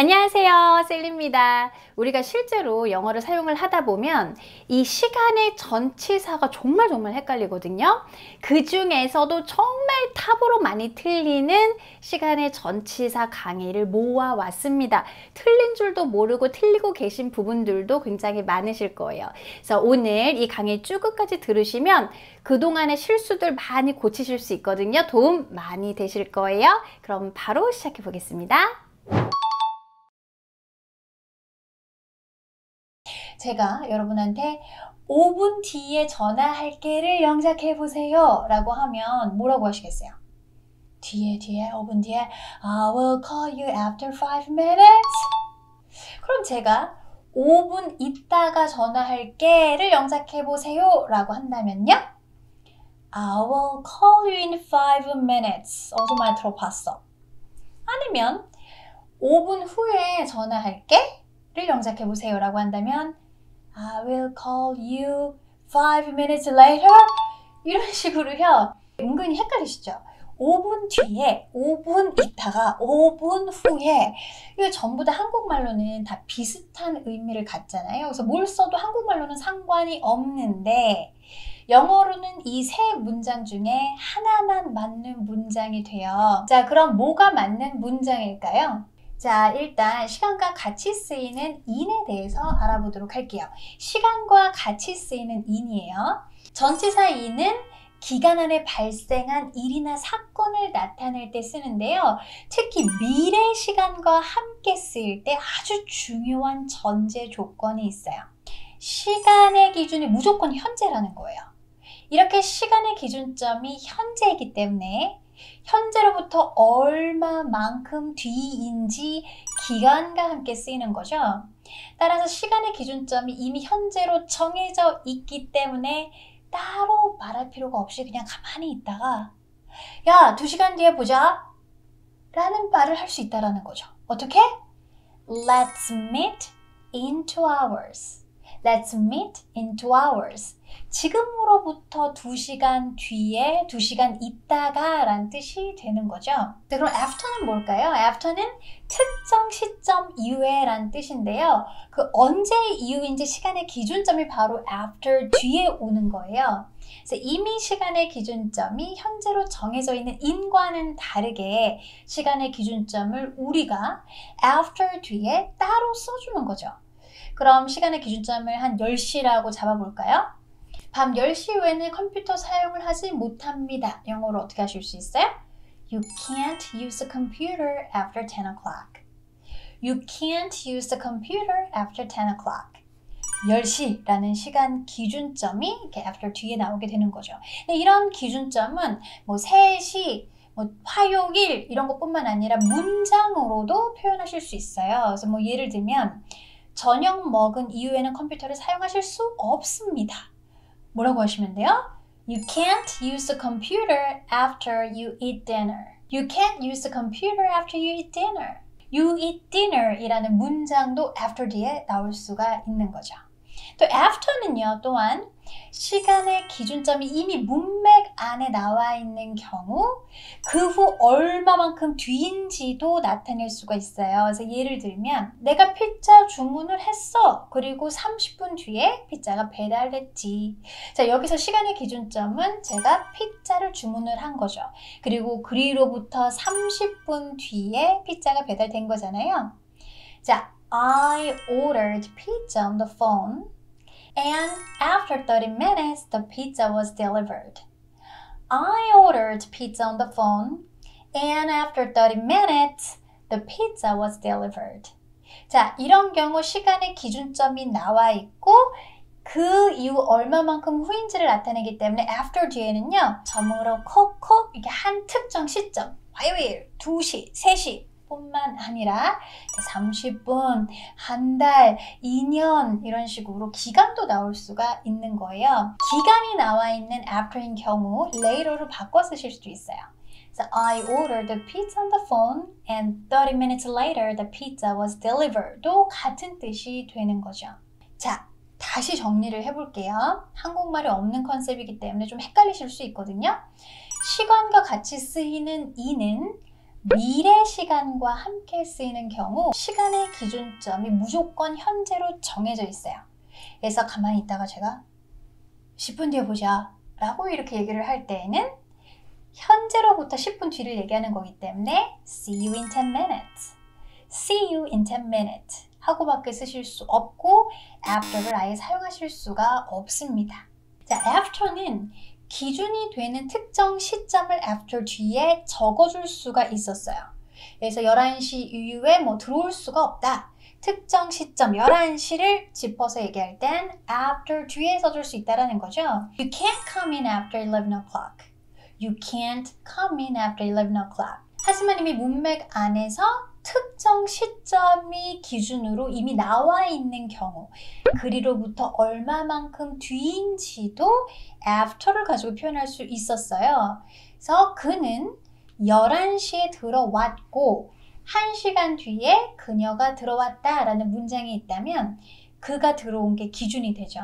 안녕하세요, 셀리입니다. 우리가 실제로 영어를 사용을 하다 보면 이 시간의 전치사가 정말 헷갈리거든요. 그 중에서도 정말 탑으로 많이 틀리는 시간의 전치사 강의를 모아왔습니다. 틀린 줄도 모르고 틀리고 계신 부분들도 굉장히 많으실 거예요. 그래서 오늘 이 강의 쭉 끝까지 들으시면 그동안의 실수들 많이 고치실 수 있거든요. 도움 많이 되실 거예요. 그럼 바로 시작해 보겠습니다. 제가 여러분한테 5분 뒤에 전화할게를 영작해 보세요 라고 하면 뭐라고 하시겠어요? 뒤에 5분 뒤에 I will call you after 5 minutes. 그럼 제가 5분 있다가 전화할게를 영작해 보세요 라고 한다면요, I will call you in 5 minutes. 어서 많이 들어봤어. 아니면 5분 후에 전화할게 를 영작해 보세요 라고 한다면 I will call you 5 minutes later. 이런 식으로요. 은근히 헷갈리시죠? 5분 뒤에, 5분 있다가, 5분 후에, 이거 전부 다 한국말로는 다 비슷한 의미를 갖잖아요. 그래서 뭘 써도 한국말로는 상관이 없는데 영어로는 이 세 문장 중에 하나만 맞는 문장이 돼요. 자, 그럼 뭐가 맞는 문장일까요? 자, 일단 시간과 같이 쓰이는 in에 대해서 알아보도록 할게요. 시간과 같이 쓰이는 in이에요. 전치사 in은 기간 안에 발생한 일이나 사건을 나타낼 때 쓰는데요. 특히 미래 시간과 함께 쓰일 때 아주 중요한 전제 조건이 있어요. 시간의 기준이 무조건 현재라는 거예요. 이렇게 시간의 기준점이 현재이기 때문에 현재로부터 얼마만큼 뒤인지 기간과 함께 쓰이는 거죠. 따라서 시간의 기준점이 이미 현재로 정해져 있기 때문에 따로 말할 필요가 없이 그냥 가만히 있다가 야, 2시간 뒤에 보자 라는 말을 할 수 있다는 거죠. 어떻게? Let's meet in 2 hours. Let's meet in 2 hours. 지금으로부터 2시간 뒤에 2시간 있다가 라는 뜻이 되는 거죠. 네, 그럼 after는 뭘까요? after는 특정 시점 이후에 라는 뜻인데요. 그 언제 이후인지 시간의 기준점이 바로 after 뒤에 오는 거예요. 그래서 이미 시간의 기준점이 현재로 정해져 있는 in과는 다르게 시간의 기준점을 우리가 after 뒤에 따로 써주는 거죠. 그럼 시간의 기준점을 한 10시라고 잡아볼까요? 밤 10시 이후에는 컴퓨터 사용을 하지 못합니다. 영어로 어떻게 하실 수 있어요? You can't use the computer after 10 o'clock. You can't use the computer after 10 o'clock. 10시라는 시간 기준점이 이렇게 after 뒤에 나오게 되는 거죠. 근데 이런 기준점은 뭐 3시, 뭐 화요일 이런 것뿐만 아니라 문장으로도 표현하실 수 있어요. 그래서 뭐 예를 들면 저녁 먹은 이후에는 컴퓨터를 사용하실 수 없습니다. 뭐라고 하시면 돼요? You can't use the computer after you eat dinner. You can't use the computer after you eat dinner. You eat dinner 이라는 문장도 after 뒤에 나올 수가 있는 거죠. 또 after는요, 또한 시간의 기준점이 이미 문맥 안에 나와 있는 경우 그 후 얼마만큼 뒤인지도 나타낼 수가 있어요. 그래서 예를 들면 내가 피자 주문을 했어. 그리고 30분 뒤에 피자가 배달됐지. 자, 여기서 시간의 기준점은 제가 피자를 주문을 한 거죠. 그리고 그리로부터 30분 뒤에 피자가 배달된 거잖아요. 자, I ordered pizza on the phone. And after 30 minutes, the pizza was delivered. I ordered pizza on the phone, and after 30 minutes, the pizza was delivered. 자, 이런 경우 시간의 기준점이 나와 있고 그 이후 얼마만큼 후인지를 나타내기 때문에 after 뒤에는요, 점으로 콕콕 이렇게 한 특정 시점, 화요일, 2시, 3시 뿐만 아니라 30분, 한 달, 2년 이런 식으로 기간도 나올 수가 있는 거예요. 기간이 나와 있는 after인 경우 later로 바꿔 쓰실 수도 있어요. So I ordered the pizza on the phone and 30 minutes later the pizza was delivered도 같은 뜻이 되는 거죠. 자, 다시 정리를 해볼게요. 한국말이 없는 컨셉이기 때문에 좀 헷갈리실 수 있거든요. 시간과 같이 쓰이는 in은 미래 시간과 함께 쓰이는 경우 시간의 기준점이 무조건 현재로 정해져 있어요. 그래서 가만히 있다가 제가 10분 뒤에 보자 라고 이렇게 얘기를 할 때에는 현재로부터 10분 뒤를 얘기하는 거기 때문에 See you in 10 minutes. See you in 10 minutes 하고밖에 쓰실 수 없고 after를 아예 사용하실 수가 없습니다. 자, after는 기준이 되는 특정 시점을 after 뒤에 적어줄 수가 있었어요. 그래서 11시 이후에 들어올 수가 없다. 특정 시점 11시를 짚어서 얘기할 땐 after 뒤에 써줄 수 있다는 거죠. You can't come in after 11 o'clock. You can't come in after 11 o'clock. 하지만 이미 문맥 안에서 특정 시점이 기준으로 이미 나와 있는 경우 그리로부터 얼마만큼 뒤인지도 after를 가지고 표현할 수 있었어요. 그래서 그는 11시에 들어왔고 1시간 뒤에 그녀가 들어왔다 라는 문장이 있다면 그가 들어온 게 기준이 되죠.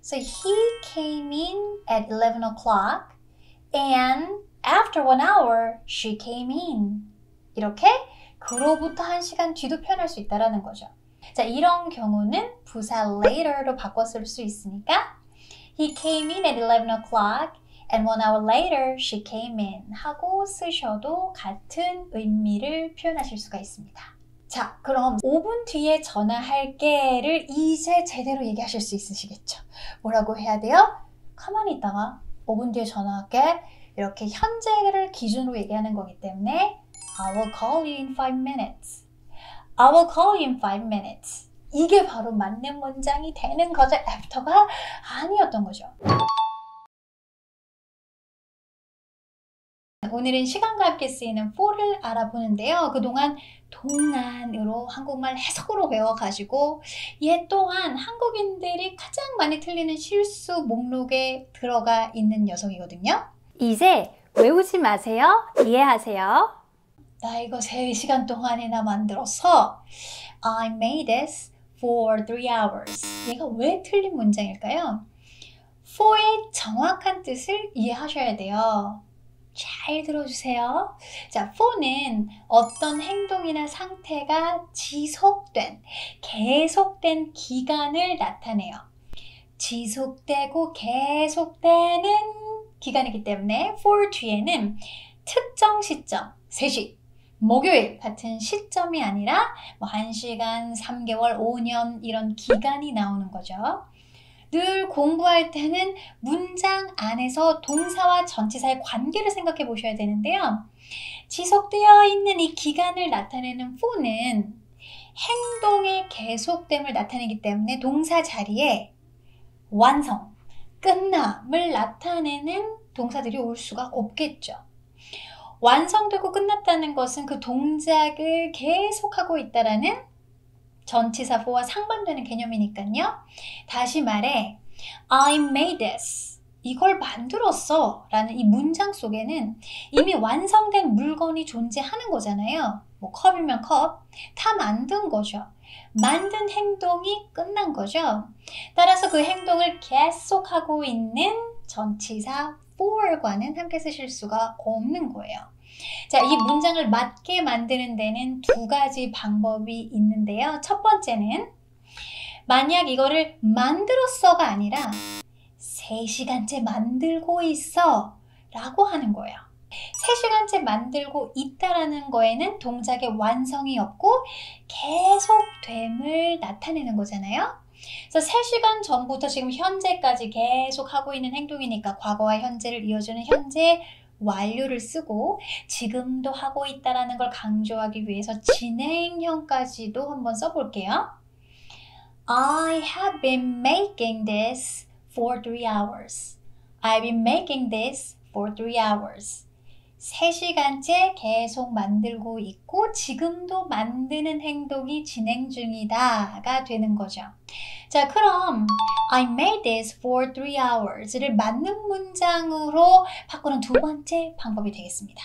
So he came in at 11 o'clock and after 1 hour she came in. 이렇게 그로부터 1시간 뒤도 표현할 수 있다는 거죠. 자, 이런 경우는 부사 later로 바꿔 쓸 수 있으니까 He came in at 11 o'clock and 1 hour later she came in 하고 쓰셔도 같은 의미를 표현하실 수가 있습니다. 자, 그럼 5분 뒤에 전화할게를 이제 제대로 얘기하실 수 있으시겠죠? 뭐라고 해야 돼요? 가만히 있다가 5분 뒤에 전화할게 이렇게 현재를 기준으로 얘기하는 거기 때문에 I will call you in 5 minutes. I will call you in 5 minutes. 이게 바로 맞는 문장이 되는 거죠. after가 아니었던 거죠. 오늘은 시간과 함께 쓰이는 for를 알아보는데요. 그동안 동안으로 한국말 해석으로 외워가지고 얘 또한 한국인들이 가장 많이 틀리는 실수 목록에 들어가 있는 녀석이거든요. 이제 외우지 마세요. 이해하세요. 나 이거 3시간 동안이나 만들어서 I made this for 3 hours. 얘가 왜 틀린 문장일까요? for의 정확한 뜻을 이해하셔야 돼요. 잘 들어주세요. 자, for는 어떤 행동이나 상태가 지속된, 계속된 기간을 나타내요. 지속되고 계속되는 기간이기 때문에 for 뒤에는 특정 시점, 3시, 목요일 같은 시점이 아니라 1시간, 3개월, 5년 이런 기간이 나오는 거죠. 늘 공부할 때는 문장 안에서 동사와 전치사의 관계를 생각해 보셔야 되는데요. 지속되어 있는 이 기간을 나타내는 for는 행동의 계속됨을 나타내기 때문에 동사 자리에 완성, 끝남을 나타내는 동사들이 올 수가 없겠죠. 완성되고 끝났다는 것은 그 동작을 계속하고 있다라는 전치사 for와 상반되는 개념이니까요. 다시 말해 I made this. 이걸 만들었어 라는 이 문장 속에는 이미 완성된 물건이 존재하는 거잖아요. 뭐 컵이면 컵, 다 만든 거죠. 만든 행동이 끝난 거죠. 따라서 그 행동을 계속하고 있는 전치사 for과는 함께 쓰실 수가 없는 거예요. 자, 이 문장을 맞게 만드는 데는 2가지 방법이 있는데요. 첫 번째는 만약 이거를 만들었어가 아니라 3시간째 만들고 있어 라고 하는 거예요. 3시간째 만들고 있다라는 거에는 동작의 완성이 없고 계속됨을 나타내는 거잖아요. 그래서 3시간 전부터 지금 현재까지 계속 하고 있는 행동이니까 과거와 현재를 이어주는 현재 완료를 쓰고 지금도 하고 있다는 걸 강조하기 위해서 진행형까지도 한번 써볼게요. I have been making this for 3 hours. I've been making this for 3 hours. 3시간째 계속 만들고 있고 지금도 만드는 행동이 진행 중이다가 되는 거죠. 자, 그럼 I made this for 3 hours를 맞는 문장으로 바꾸는 2번째 방법이 되겠습니다.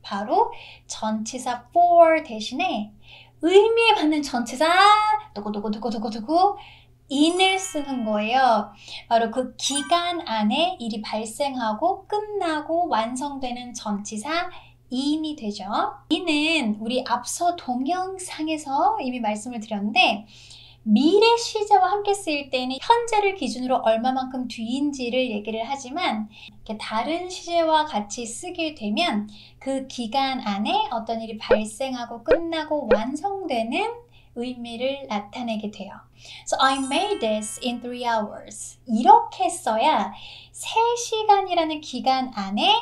바로 전치사 for 대신에 의미에 맞는 전치사 누구 in을 쓰는 거예요. 바로 그 기간 안에 일이 발생하고 끝나고 완성되는 전치사 in이 되죠. in은 우리 앞서 동영상에서 이미 말씀을 드렸는데 미래 시제와 함께 쓰일 때는 현재를 기준으로 얼마만큼 뒤인지를 얘기를 하지만 이렇게 다른 시제와 같이 쓰게 되면 그 기간 안에 어떤 일이 발생하고 끝나고 완성되는 의미를 나타내게 돼요. So I made this in 3 hours. 이렇게 써야 3시간이라는 기간 안에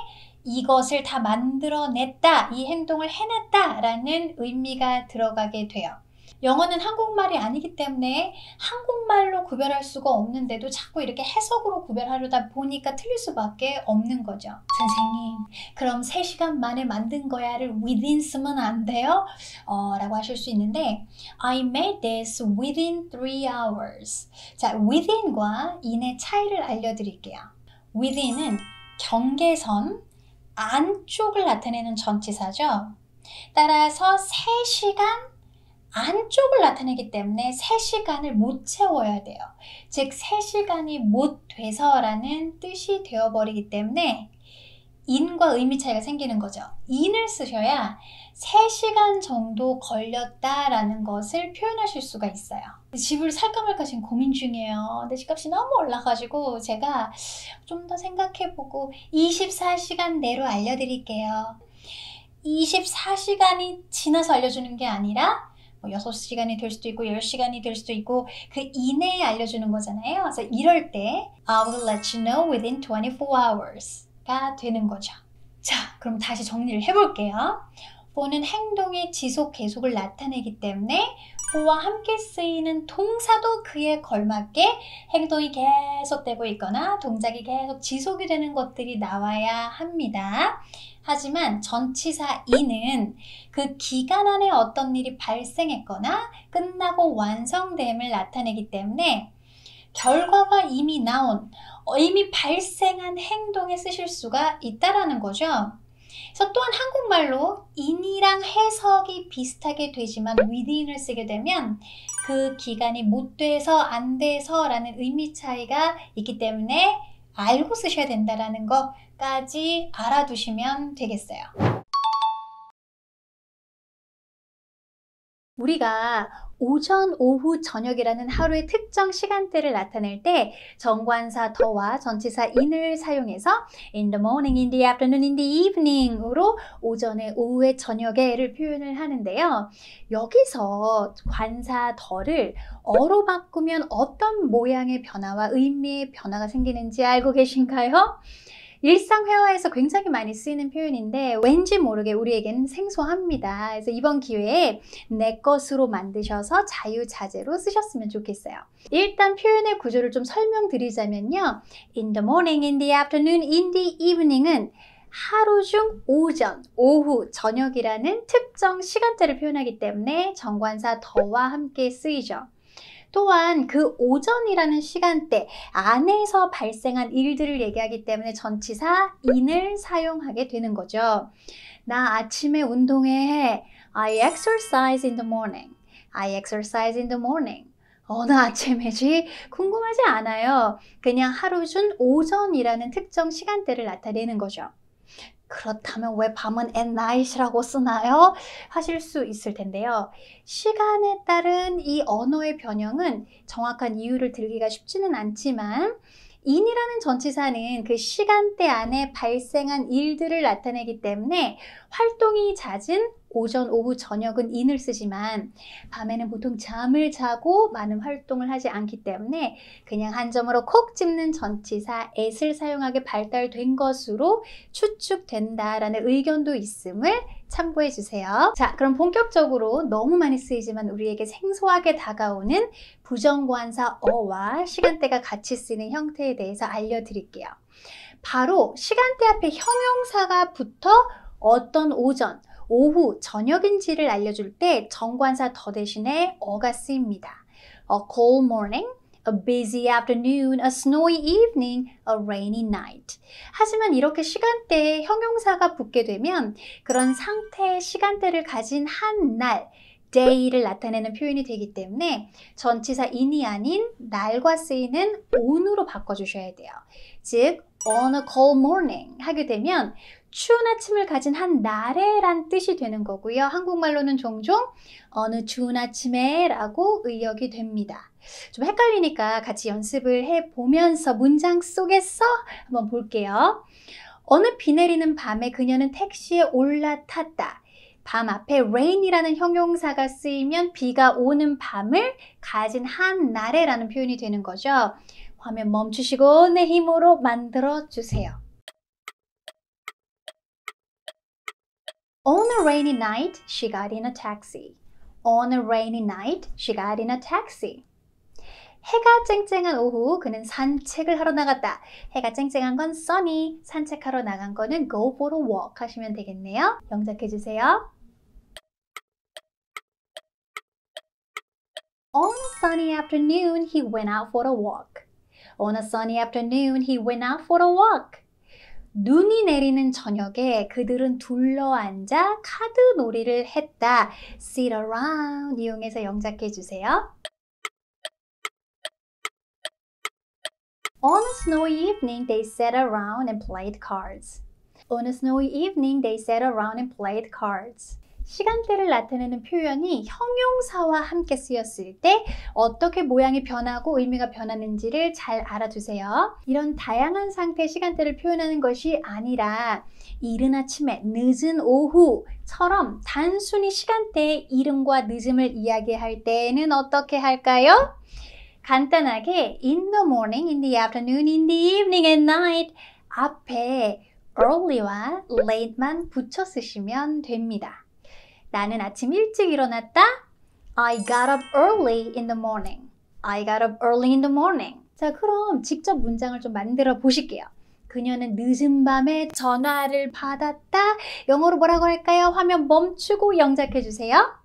이것을 다 만들어냈다, 이 행동을 해냈다 라는 의미가 들어가게 돼요. 영어는 한국말이 아니기 때문에 한국말로 구별할 수가 없는데도 자꾸 이렇게 해석으로 구별하려다 보니까 틀릴 수밖에 없는 거죠. 선생님, 그럼 3시간 만에 만든 거야를 within 쓰면 안 돼요? 라고 하실 수 있는데 I made this within 3 hours. 자, within과 in의 차이를 알려드릴게요. within은 경계선 안쪽을 나타내는 전치사죠. 따라서 3시간 안쪽을 나타내기 때문에 3시간을 못 채워야 돼요. 즉 3시간이 못 돼서라는 뜻이 되어버리기 때문에 in과 의미 차이가 생기는 거죠. in을 쓰셔야 3시간 정도 걸렸다라는 것을 표현하실 수가 있어요. 집을 살까 말까 지금 고민 중이에요. 근데 집값이 너무 올라가지고 제가 좀 더 생각해보고 24시간 내로 알려드릴게요. 24시간이 지나서 알려주는 게 아니라 6시간이 될 수도 있고 10시간이 될 수도 있고 그 이내에 알려주는 거잖아요. 그래서 이럴 때 I will let you know within 24 hours가 되는 거죠. 자, 그럼 다시 정리를 해볼게요. for는 행동의 지속, 계속을 나타내기 때문에 for와 함께 쓰이는 동사도 그에 걸맞게 행동이 계속되고 있거나 동작이 계속 지속이 되는 것들이 나와야 합니다. 하지만 전치사 in은 그 기간 안에 어떤 일이 발생했거나 끝나고 완성됨을 나타내기 때문에 결과가 이미 나온, 이미 발생한 행동에 쓰실 수가 있다라는 거죠. 그래서 또한 한국말로 in이랑 해석이 비슷하게 되지만 within을 쓰게 되면 그 기간이 못 돼서 안 돼서 라는 의미 차이가 있기 때문에 알고 쓰셔야 된다는 것까지 알아두시면 되겠어요. 우리가 오전, 오후, 저녁이라는 하루의 특정 시간대를 나타낼 때 정관사 더와 전치사 in을 사용해서 in the morning, in the afternoon, in the evening으로 오전에, 오후에, 저녁에를 표현을 하는데요. 여기서 관사 더를 어로 바꾸면 어떤 모양의 변화와 의미의 변화가 생기는지 알고 계신가요? 일상 회화에서 굉장히 많이 쓰이는 표현인데 왠지 모르게 우리에게는 생소합니다. 그래서 이번 기회에 내 것으로 만드셔서 자유자재로 쓰셨으면 좋겠어요. 일단 표현의 구조를 좀 설명드리자면요. In the morning, in the afternoon, in the evening은 하루 중 오전, 오후, 저녁이라는 특정 시간대를 표현하기 때문에 정관사 더와 함께 쓰이죠. 또한 그 오전이라는 시간대 안에서 발생한 일들을 얘기하기 때문에 전치사 in을 사용하게 되는 거죠. 나 아침에 운동해. I exercise in the morning. I exercise in the morning. 어느 아침이지? 궁금하지 않아요. 그냥 하루 중 오전이라는 특정 시간대를 나타내는 거죠. 그렇다면 왜 밤은 at night이라고 쓰나요? 하실 수 있을 텐데요. 시간에 따른 이 언어의 변형은 정확한 이유를 들기가 쉽지는 않지만 in이라는 전치사는 그 시간대 안에 발생한 일들을 나타내기 때문에 활동이 잦은 오전, 오후, 저녁은 in을 쓰지만 밤에는 보통 잠을 자고 많은 활동을 하지 않기 때문에 그냥 한 점으로 콕 집는 전치사 at을 사용하게 발달된 것으로 추측된다라는 의견도 있음을 참고해 주세요. 자, 그럼 본격적으로 너무 많이 쓰이지만 우리에게 생소하게 다가오는 부정관사 어와 시간대가 같이 쓰이는 형태에 대해서 알려드릴게요. 바로 시간대 앞에 형용사가 붙어 어떤 오전, 오후, 저녁인지를 알려줄 때 정관사 더 대신에 어가 쓰입니다. A cold morning, a busy afternoon, a snowy evening, a rainy night. 하지만 이렇게 시간대에 형용사가 붙게 되면 그런 상태의 시간대를 가진 한 날, day를 나타내는 표현이 되기 때문에 전치사 in이 아닌 날과 쓰이는 on으로 바꿔주셔야 돼요. 즉, on a cold morning 하게 되면 추운 아침을 가진 한 날에란 뜻이 되는 거고요. 한국말로는 종종 어느 추운 아침에 라고 의역이 됩니다. 좀 헷갈리니까 같이 연습을 해보면서 문장 속에서 한번 볼게요. 어느 비 내리는 밤에 그녀는 택시에 올라탔다. 밤 앞에 rain이라는 형용사가 쓰이면 비가 오는 밤을 가진 한 날에라는 표현이 되는 거죠. 화면 멈추시고 내 힘으로 만들어 주세요. On a rainy night, she got in a taxi. On a rainy night, she got in a taxi. 해가 쨍쨍한 오후 그는 산책을 하러 나갔다. 해가 쨍쨍한 건 sunny, 산책하러 나간 거는 go for a walk 하시면 되겠네요. 영작해 주세요. On a sunny afternoon, he went out for a walk. On a sunny afternoon, he went out for a walk. 눈이 내리는 저녁에 그들은 둘러앉아 카드 놀이를 했다. Sit around 이용해서 영작해 주세요. On a snowy evening, they sat around and played cards. On a snowy evening, they sat around and played cards. 시간대를 나타내는 표현이 형용사와 함께 쓰였을 때 어떻게 모양이 변하고 의미가 변하는지를 잘 알아두세요. 이런 다양한 상태의 시간대를 표현하는 것이 아니라 이른 아침에, 늦은 오후처럼 단순히 시간대의 이름과 늦음을 이야기할 때는 어떻게 할까요? 간단하게 in the morning, in the afternoon, in the evening, at night 앞에 early와 late만 붙여 쓰시면 됩니다. 나는 아침 일찍 일어났다. I got up early in the morning. I got up early in the morning. 자, 그럼 직접 문장을 좀 만들어 보실게요. 그녀는 늦은 밤에 전화를 받았다. 영어로 뭐라고 할까요? 화면 멈추고 영작해 주세요.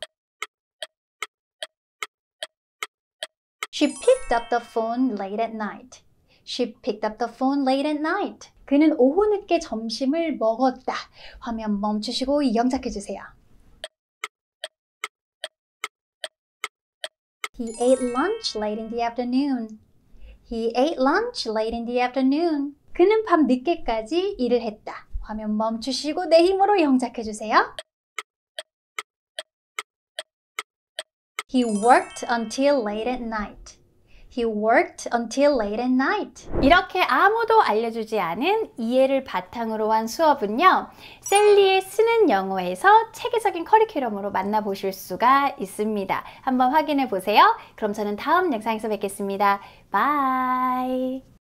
She picked up the phone late at night. She picked up the phone late at night. 그는 오후 늦게 점심을 먹었다. 화면 멈추시고 영작해 주세요. He ate lunch late in the afternoon. He ate lunch late in the afternoon. 그는 밤 늦게까지 일을 했다. 화면 멈추시고 내 힘으로 영작해 주세요. He worked until late at night. He worked until late at night. 이렇게 아무도 알려주지 않은 이해를 바탕으로 한 수업은요. 셀리의 쓰는 영어에서 체계적인 커리큘럼으로 만나보실 수가 있습니다. 한번 확인해 보세요. 그럼 저는 다음 영상에서 뵙겠습니다. 바이.